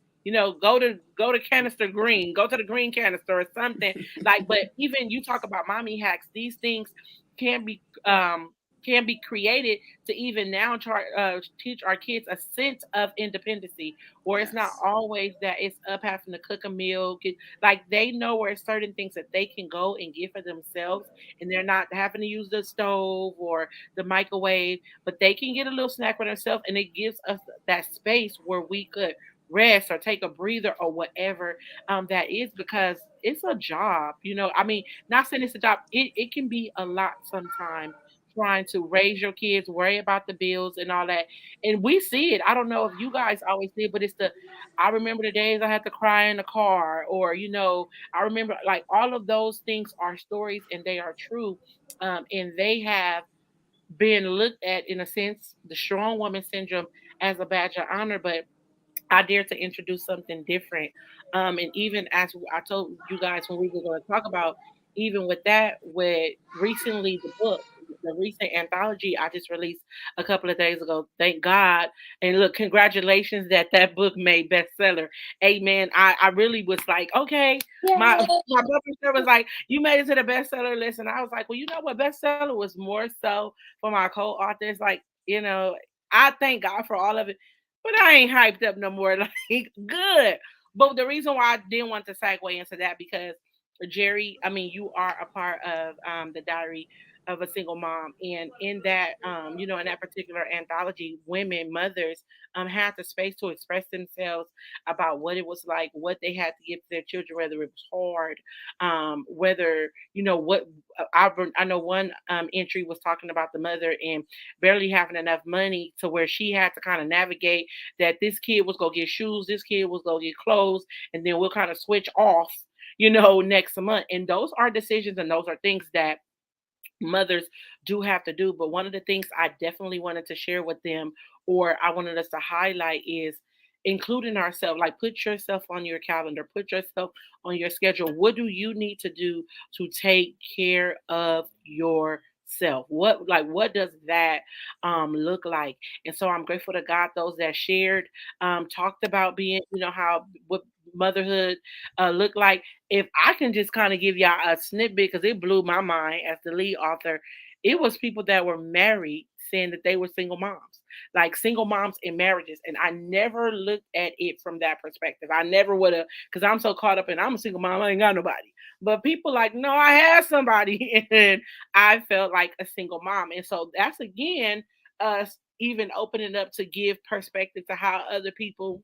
go to canister green, go to the green canister or something. Like, but even you talk about mommy hacks, these things can be can be created to even now teach our kids a sense of independency, where it's not Yes. always that it's up having to cook a meal. Like, they know where certain things that they can go and get for themselves, and they're not having to use the stove or the microwave, but they can get a little snack for themselves, and it gives us that space where we could rest or take a breather or whatever that is, because it's a job. I mean, not saying it's a job, it can be a lot sometimes, trying to raise your kids, worry about the bills and all that. And we see it. I don't know if you guys always see it, but I remember the days I had to cry in the car, or I remember, like, all of those things are stories and they are true. And they have been looked at, in a sense, the strong woman syndrome, as a badge of honor. But I dare to introduce something different. And even as I told you guys when we were going to talk about, even with that, with recently the recent anthology I just released a couple of days ago. Thank God. And look, congratulations that book made bestseller. Amen. I really was like, okay, my yeah. my publisher was like, you made it to the bestseller list. And I was like, well, you know what? Bestseller was more so for my co-authors. Like, I thank God for all of it, but I ain't hyped up no more. Like, good. But the reason why I didn't want to segue into that, because Jerry, I mean, you are a part of the Diary of a Single Mom, and in that, in that particular anthology, women, mothers, had the space to express themselves about what it was like, what they had to give to their children, whether it was hard, whether what I know one entry was talking about the mother and barely having enough money to where she had to kind of navigate that this kid was gonna get shoes, this kid was gonna get clothes, and then we'll kind of switch off, next month. And those are decisions and those are things that mothers do have to do. But one of the things I definitely wanted to share with them, or I wanted us to highlight, is including ourselves. Like, put yourself on your calendar, put yourself on your schedule. What do you need to do to take care of yourself? What does that look like? And so I'm grateful to God, those that shared, talked about being, how what motherhood look like. If I can just kind of give y'all a snippet, because it blew my mind as the lead author, it was people that were married saying that they were single moms, like single moms in marriages. And I never looked at it from that perspective. I never would have, because I'm so caught up in I'm a single mom, I ain't got nobody. But people like, no, I have somebody. And I felt like a single mom. And so that's again us even opening up to give perspective to how other people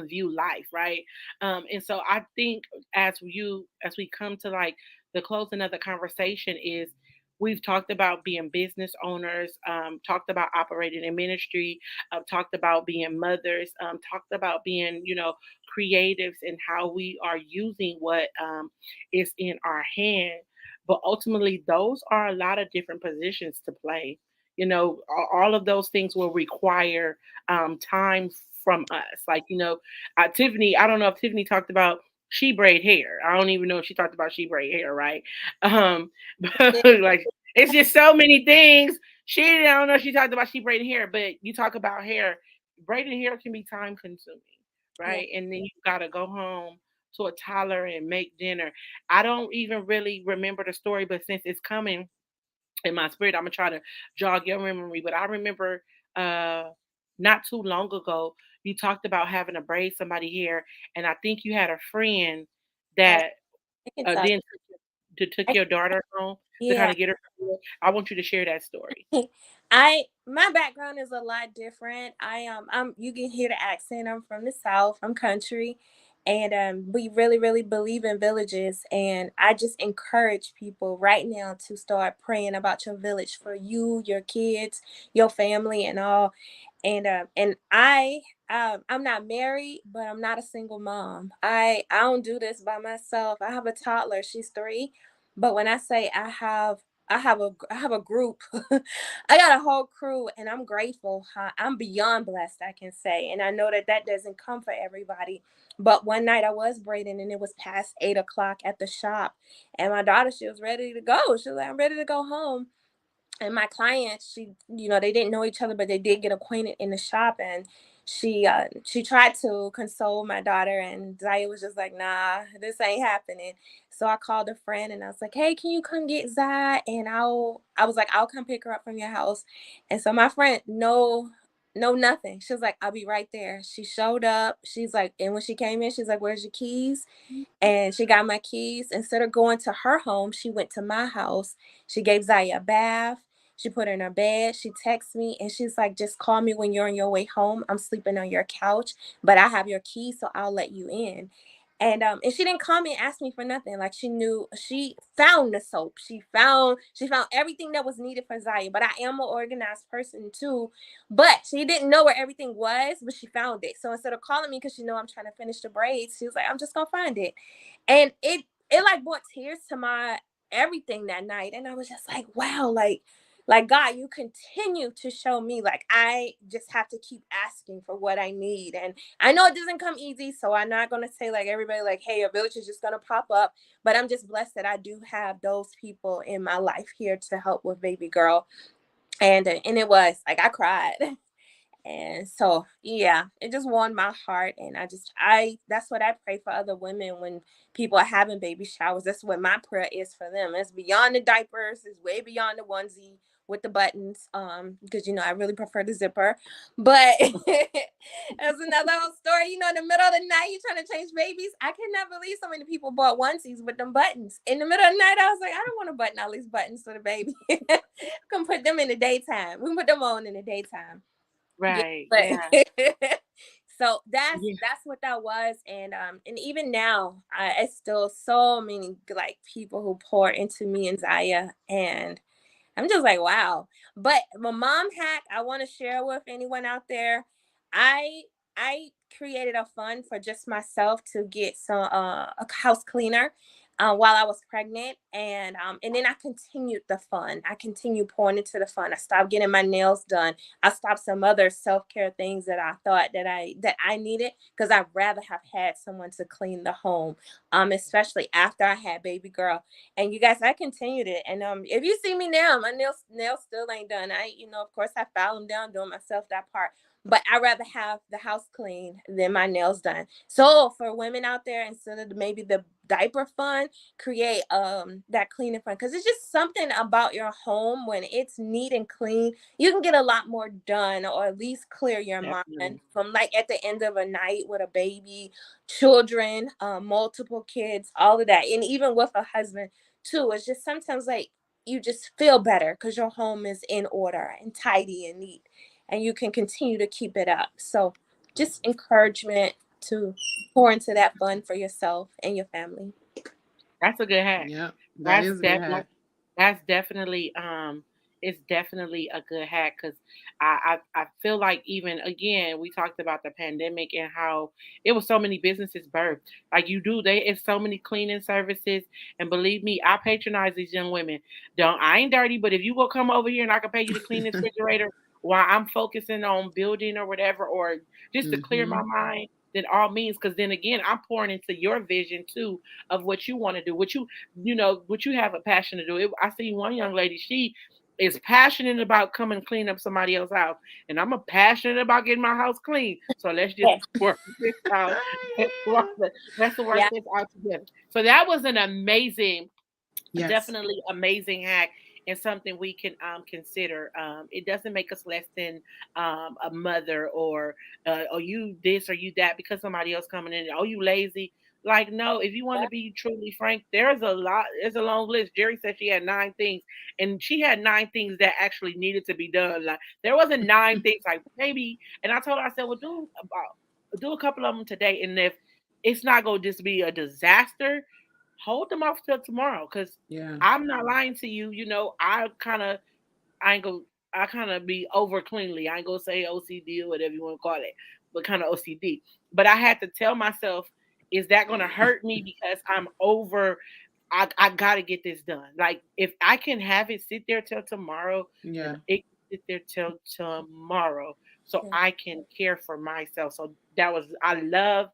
view life, right? And so I think as we come to like the closing of the conversation, is we've talked about being business owners, talked about operating in ministry, talked about being mothers, talked about being, creatives, and how we are using what is in our hand. But ultimately, those are a lot of different positions to play. All of those things will require time from us. Like, Tiffany, I don't know if Tiffany talked about she braid hair. I don't even know if she talked about she braid hair, right? But like, it's just so many things. I don't know if she talked about she braiding hair, but you talk about hair. Braiding hair can be time consuming, Yeah. right? And then you gotta go home to a toddler and make dinner. I don't even really remember the story, but since it's coming in my spirit, I'm gonna try to jog your memory. But I remember uh not too long ago, you talked about having to braid somebody hair, and I think you had a friend Oh, that I can tell then took you. your daughter home to kind Yeah. of get her. I want you to share that story. I my background is a lot different. I'm you can hear the accent. I'm from the South. I'm country. And we really, really believe in villages. And I just encourage people right now to start praying about your village for you, your kids, your family, and all. And I'm not married, but I'm not a single mom. I don't do this by myself. I have a toddler. She's 3. But when I say I have a group. I got a whole crew, and I'm grateful. I'm beyond blessed, I can say, and I know that that doesn't come for everybody. But one night I was braiding, and it was past 8 o'clock at the shop, and my daughter, she was ready to go. She was like, "I'm ready to go home." And my client, they didn't know each other, but they did get acquainted in the shop. And she tried to console my daughter, and Zaya was just like, "Nah, this ain't happening." So I called a friend, and I was like, "Hey, can you come get Zaya, and I was like, I'll come pick her up from your house." And so my friend, no nothing, she was like, "I'll be right there." She showed up. She's like, and when she came in, she's like, "Where's your keys?" And she got my keys. Instead of going to her home, she went to my house. She gave Zaya a bath. She put her in her bed. She texts me, and she's like, "Just call me when you're on your way home. I'm sleeping on your couch, but I have your keys, so I'll let you in." And she didn't call me and ask me for nothing. Like, she knew, she found the soap. She found everything that was needed for Zaya. But I am an organized person too. But she didn't know where everything was, but she found it. So instead of calling me because she know I'm trying to finish the braids, she was like, "I'm just gonna find it." And it like brought tears to my everything that night. And I was just like, wow, like God, you continue to show me. Like, I just have to keep asking for what I need. And I know it doesn't come easy, so I'm not gonna say like everybody like, "Hey, a village is just gonna pop up." But I'm just blessed that I do have those people in my life here to help with baby girl. And it was like I cried. And so, yeah, it just warmed my heart. And that's what I pray for other women when people are having baby showers. That's what my prayer is for them. It's beyond the diapers, it's way beyond the onesie with the buttons. Because I really prefer the zipper. But that's another whole story. In the middle of the night, you're trying to change babies. I cannot believe so many people bought onesies with them buttons. In the middle of the night, I was like, I don't want to button all these buttons for the baby. Can put them in the daytime. We can put them on in the daytime. Yeah, Right. but Yeah. so that's Yeah. that's what that was. And even now, it's still so many like people who pour into me and Zaya, and I'm just like, wow. But my mom hack I want to share with anyone out there. I I created a fund for just myself to get some a house cleaner while I was pregnant, and then I continued the fund. I continued pouring into the fund. I stopped getting my nails done. I stopped some other self-care things that I thought that I needed, because I'd rather have had someone to clean the home, especially after I had baby girl. And you guys, I continued it. And if you see me now, my nails still ain't done. Of course, I file them down, doing myself that part. But I rather have the house clean than my nails done. So for women out there, instead of maybe the diaper fund, create that cleaning fund, because it's just something about your home when it's neat and clean. You can get a lot more done, or at least clear your mind Definitely. from like at the end of a night with a baby, children, multiple kids, all of that, and even with a husband too. It's just sometimes like you just feel better because your home is in order and tidy and neat, and you can continue to keep it up. So just encouragement to pour into that fund for yourself and your family. That's a good hack. Yep, that That's is a good def- hack. that's that's definitely it's definitely a good hack because I feel like, even again, we talked about the pandemic and how it was so many businesses birthed. Like, it's so many cleaning services, and believe me, I patronize these young women. Don't I ain't dirty, but if you will come over here and I can pay you to clean this refrigerator while I'm focusing on building or whatever, or just to clear my Hmm. mind, then all means, because then again, I'm pouring into your vision too of what you want to do, what you have a passion to do. I see one young lady, she is passionate about coming clean up somebody else's house, and I'm a passionate about getting my house clean. So let's just Yes. work this out. Oh, Let's work Yeah. this out together. So that was an amazing, yeah. Yes. definitely amazing hack. and something we can consider. It doesn't make us less than a mother, or you this or you that because somebody else coming in. Oh, you lazy. Like, no, if you want to be truly frank, there's a long list. Jerry said she had 9 things, and she had 9 things that actually needed to be done. Like, there wasn't 9 things, like, maybe, and I told her, I said, well, do a couple of them today. And if it's not going to just be a disaster, hold them off till tomorrow. Because Yeah. I'm not lying to you. I ain't go. I kind of be over cleanly. I ain't gonna say OCD or whatever you want to call it, but kind of OCD. But I had to tell myself, is that gonna hurt me because I'm over? I gotta get this done. Like, if I can have it sit there till tomorrow, then Yeah. it can sit there till tomorrow, so I can care for myself. So that was I love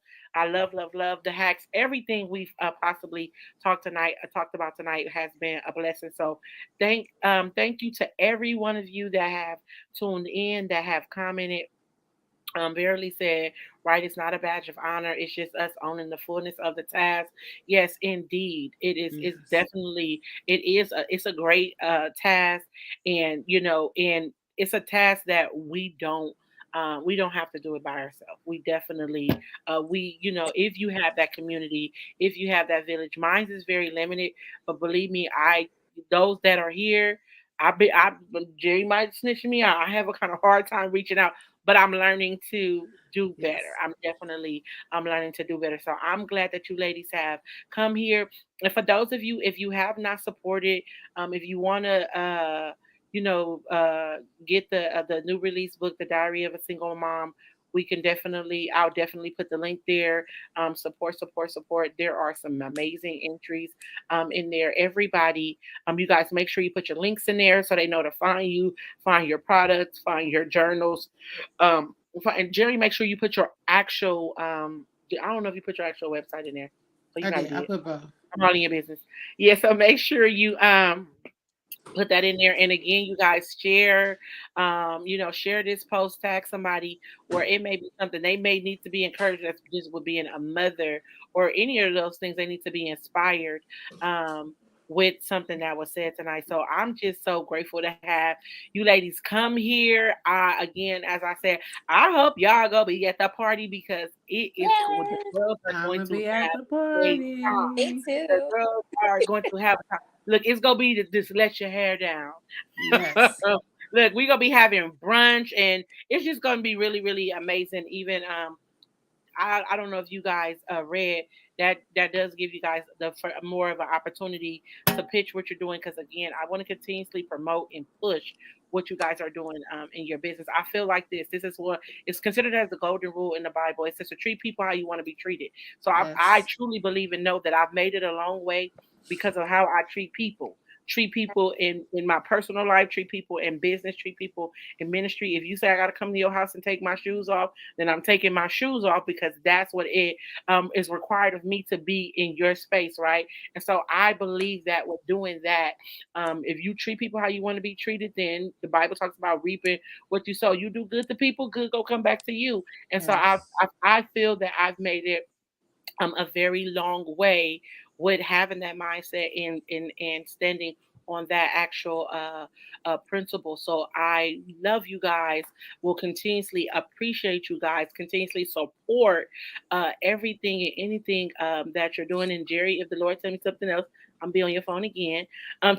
the hacks. Everything we've possibly talked about tonight has been a blessing. So thank you to every one of you that have tuned in, that have commented. Verily said, right, it's not a badge of honor. It's just us owning the fullness of the task. Yes, indeed. It's Yes. definitely, it's a great task. And, and it's a task that we don't have to do it by ourselves. We definitely, if you have that community, if you have that village, mine is very limited, but believe me, those that are here, Jerry might snitch me out. I have a kind of hard time reaching out, but I'm learning to do better. Yes. I'm learning to do better. So I'm glad that you ladies have come here. And for those of you, if you have not supported, if you want to, you know, uh, get the new release book, The Diary of a Single Mom. I'll definitely put the link there. Support, support, support. There are some amazing entries in there. Everybody, you guys make sure you put your links in there so they know to find you, find your products, find your journals. And Jerry, make sure you put your actual. I don't know if you put your actual website in there, so you I probably did. I did. put both. I'm all in your business. Yeah, so make sure you put that in there. And again, you guys share, share this post, tag somebody where it may be something they may need to be encouraged, as just with being a mother, or any of those things. They need to be inspired with something that was said tonight. So I'm just so grateful to have you ladies come here. Again, as I said, I hope y'all go be at the party, because it is the Yes, girls are I'm going gonna to be at have the a time. me party. The too. girls are going to have a time. Look, it's gonna be to just let your hair down. Yes. Look, we're gonna be having brunch, and it's just gonna be really, really amazing. Even I don't know if you guys read that does give you guys for more of an opportunity to pitch what you're doing, because again, I want to continuously promote and push what you guys are doing in your business. I feel like this is what is considered as the golden rule in the Bible. It says to treat people how you want to be treated. So I Yes. truly believe and know that I've made it a long way because of how I treat people in my personal life, treat people in business, treat people in ministry. If you say I got to come to your house and take my shoes off, then I'm taking my shoes off, because that's what it is required of me to be in your space, right? And so I believe that with doing that, if you treat people how you want to be treated, then the Bible talks about reaping what you sow. You do good to people, good go come back to you. And so Yes. I feel that I've made it a very long way with having that mindset and standing on that actual principle. So I love you guys. Will continuously appreciate you guys. Continuously support everything and anything that you're doing. And Jerry, if the Lord tell me something else, I'm be on your phone again.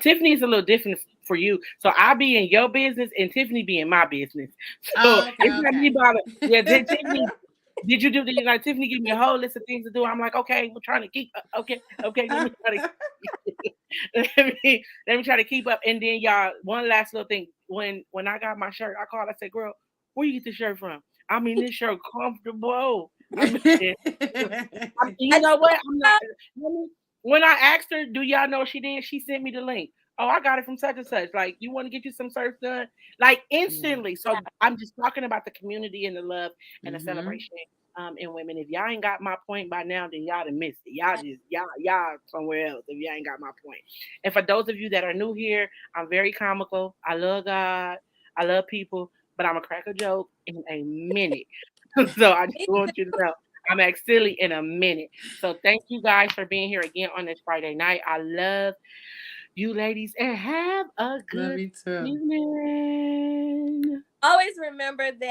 Tiffany's a little different for you, so I'll be in your business and Tiffany be in my business. So Oh, it's okay, not me okay. bother. Yeah, Tiffany, did you do the like Tiffany give me a whole list of things to do? I'm like, okay, we're trying to keep okay, let me try to let me try to keep up. And then y'all, one last little thing. When I got my shirt, I called, I said, girl, where you get this shirt from? I mean, this shirt comfortable. I mean, you I know just what? I'm not. When I asked her, do y'all know she did? She sent me the link. Oh, I got it from such and such. Like, you want to get you some surf done? Like, Yeah. instantly. So I'm just talking about the community and the love and the Mhm. celebration in women. If y'all ain't got my point by now, then y'all done missed it. Y'all somewhere else if y'all ain't got my point. And for those of you that are new here, I'm very comical. I love God. I love people, but I'm a crack a joke in a minute. So I just want you to know I'm act silly in a minute. So thank you guys for being here again on this Friday night. I love you ladies, and have a Love good you too. evening. Always remember that